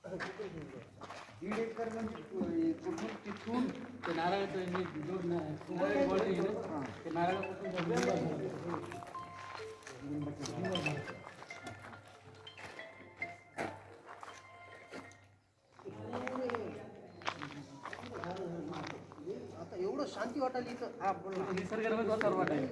दीड एकर म्हणजे कुठून तिथून ते नारळाचं हे ते नारळापासून आता एवढं शांती वाटायली इथं. हा बोल, निसर्गरम्य वातावरण वाटायला.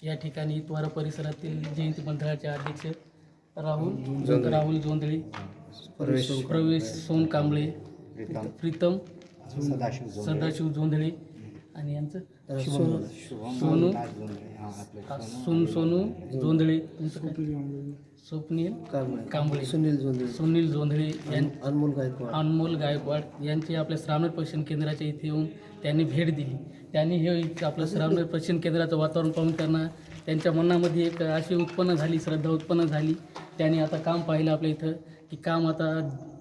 या ठिकाणी त्वरा परिसरातील जयंती मंडळाचे अध्यक्ष राहुल जोंधळे, प्रवेश सोनकांबळे, प्रीतम सदाशिव जोंधळे आणि यांचं सोनू जोंधळे, स्वप्नील कांबळे, सुनील जोंधळे, अनमोल गायकवाड यांची आपल्या श्रावण प्रशिक्षण केंद्राच्या इथे येऊन त्यांनी भेट दिली. त्यांनी हे आपलं श्रावण प्रशिक्षण केंद्राचं वातावरण पाहून त्यांना त्यांच्या मनामध्ये एक अशी उत्पन्न झाली, श्रद्धा उत्पन्न झाली. त्यांनी आता काम पाहिलं आपल्या इथं की काम आता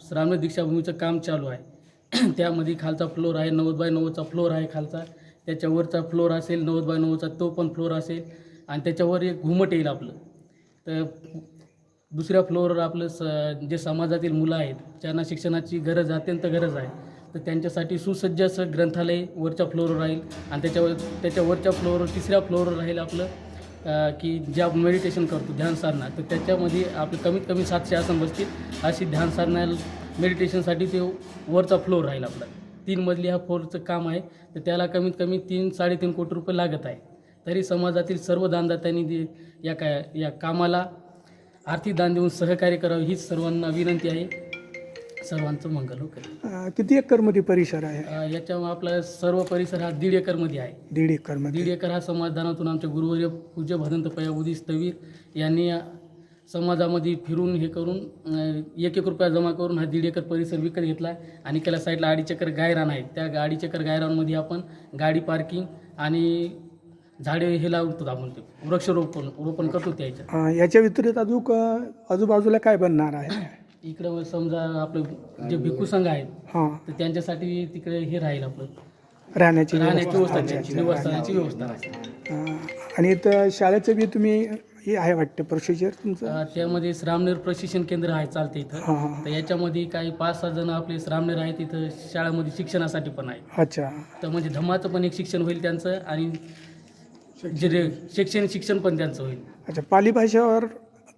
श्रावण दीक्षाभूमीचं काम चालू आहे. त्यामध्ये खालचा फ्लोर आहे, 90x90चा फ्लोर आहे खालचा, त्याच्यावरचा फ्लोर असेल 90x90चा तो पण फ्लोर असेल आणि त्याच्यावर एक घुमट येईल आपलं. तर दुसऱ्या फ्लोअरवर आपलं जे समाजातील मुलं आहेत ज्यांना शिक्षणाची गरज अत्यंत गरज आहे, तर त्यांच्यासाठी सुसज्ज असं ग्रंथालय वरच्या फ्लोअरवर राहील आणि त्याच्या वरच्या फ्लोअरवर तिसऱ्या फ्लोअरवर राहील आपलं की जे आपण मेडिटेशन करतो ध्यान साधना, तर त्याच्यामध्ये आपले कमीत कमी 700 आसन बसतील. अशी ध्यान साधना मेडिटेशनसाठी ते वरचा फ्लोअर राहील आपला. 3 मजली ह्या फ्लोअरचं काम आहे, तर त्याला कमीत कमी 3-3.5 कोटी रुपये लागत आहे. तरी समाजातील सर्व दानदात्यांनी या कामाला आर्थिक दान देऊन सहकार्य करावे हीच सर्वांना विनंती आहे. सर्वांचं मंगल हो करेल. किती एकरमध्ये परिसर आहे? याच्यामुळे आपला सर्व परिसर हा 1.5 एकरमध्ये आहे. 1.5 एकरमध्ये. 1.5 एकर हा समाजदानातून आमचे गुरुवर्य पूज्य भदंत पयाबुधी स्थवीर यांनी समाजामध्ये फिरून हे करून 1 रुपया जमा करून हा 1.5 एकर परिसर विकत घेतला आणि त्याला साईडला 2.5 एकर गायरान आहेत. त्या 2.5 एकर गायरानमध्ये आपण गाडी पार्किंग आणि झाडे हे लावतो, आपण ते वृक्षरोपण करतो त्याच्या. याच्या व्यतिरिक्त आजूबाजूला काय बनणार आहे? इकडं समजा आपलं जे भिक्खू संघ आहेत तर त्यांच्यासाठी तिकडे हे राहील आपलं राहण्याची व्यवस्था. आणि इथं शाळेचं बी तुम्ही हे आहे वाटतं प्रोसिजर तुमचं? त्यामध्ये श्रामनेर प्रशिक्षण केंद्र आहे चालते इथं. तर याच्यामध्ये काही 5-6 जण आपले श्रामनेर आहेत इथं शाळेमध्ये शिक्षणासाठी पण आहे. अच्छा. तर म्हणजे धम्माचं पण एक शिक्षण होईल त्यांचं आणि जे शैक्षणिक शिक्षण पण त्यांचं होईल. अच्छा. पाली भाषेवर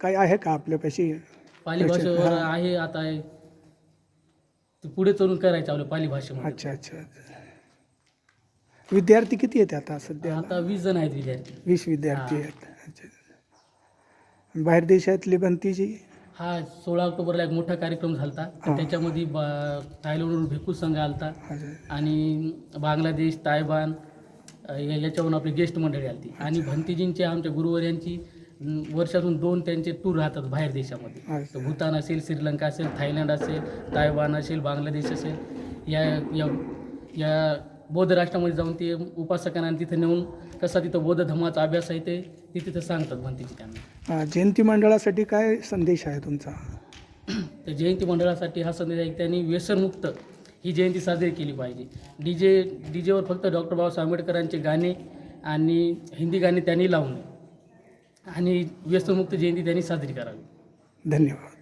काय आहे का आपल्यापाशी? पाली भाषेवर आहे आता ते पुढे चलून करायचं आपल्या पाली भाषेमध्ये. अच्छा अच्छा. विद्यार्थी किती आहेत आता सध्या? आता 20 जण आहेत विद्यार्थी. 20 विद्यार्थी आहेत. अच्छा. बाहेर देशातली भंतीजी हा 16 ऑक्टोबरला एक मोठा कार्यक्रम झाला हां. त्याच्यामध्ये थायलंडवरून भिक्खू संघ आलता आणि बांगलादेश तायवान याच्यावरून आपली गेस्ट मंडळी आली आणि भंतीजींचे आमच्या गुरुवर्यांची वर्षातून 2 त्यांचे टूर राहतात बाहेर देशामध्ये. तर भूतान असेल, श्रीलंका असेल, थायलंड असेल, तायवान असेल, बांगलादेश असेल, या या या बौद्ध राष्ट्रामध्ये जाऊन ते उपासकांना तिथे नेऊन कसा तिथं बौद्ध धर्माचा अभ्यास आहे ते तिथं सांगतात भंतीजी त्यांना. जयंती मंडळासाठी काय संदेश आहे तुमचा? तर जयंती मंडळासाठी हा संदेश आहे की त्यांनी व्यसनमुक्त ही जयंती साजरी केली पाहिजे. डीजेवर फक्त डॉक्टर बाबासाहेब आंबेडकरांचे गाणे आणि हिंदी गाणे त्यांनी लावून आणि व्यसनमुक्त जयंती त्यांनी साजरी करावी. धन्यवाद.